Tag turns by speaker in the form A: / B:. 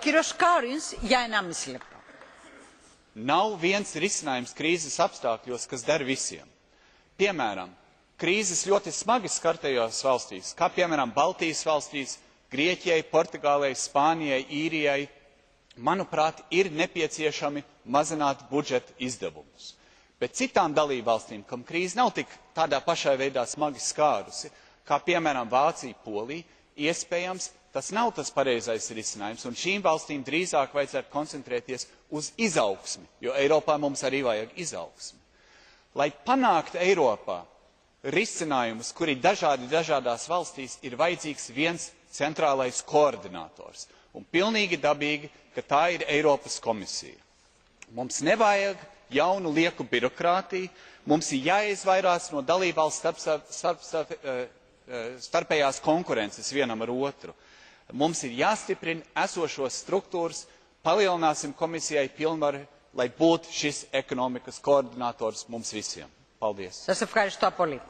A: Κύριος Kārins, για 1,5 lēptu.
B: Nav viens risinājums krīzes apstākļos, kas der visiem. Piemēram, krīzes ļoti smagi skartajās valstīs, kā piemēram Baltijas valstīs, Grieķijai, Portugālei, Spānijai, Īrijai, manuprāt, ir nepieciešami mazināt budžeta izdevumus. Bet citām dalībvalstīm, kam krīze nav tik tādā pašā veidā smagi skārusi, kā piemēram Vācija, Polija, iespējams, tas nav tas pareizais risinājums, un šīm valstīm drīzāk vajadzētu koncentrēties uz izaugsmi, jo Eiropā mums arī vajag izaugsmi. Lai panāktu Eiropā risinājumus, kuri dažādās valstīs, ir vajadzīgs viens centrālais koordinators, un pilnīgi dabīgi, ka tā ir Eiropas komisija. Mums nevajag jaunu lieku birokrātiju, mums ir jāizvairās no dalībvalstu starpējās konkurences vienam ar otru. Mums ir jāstiprina esošos struktūras, palielināsim komisijai pilnvaru, lai būtu šis ekonomikas koordinators mums visiem. Paldies!
A: Σας ευχαριστώ πολύ.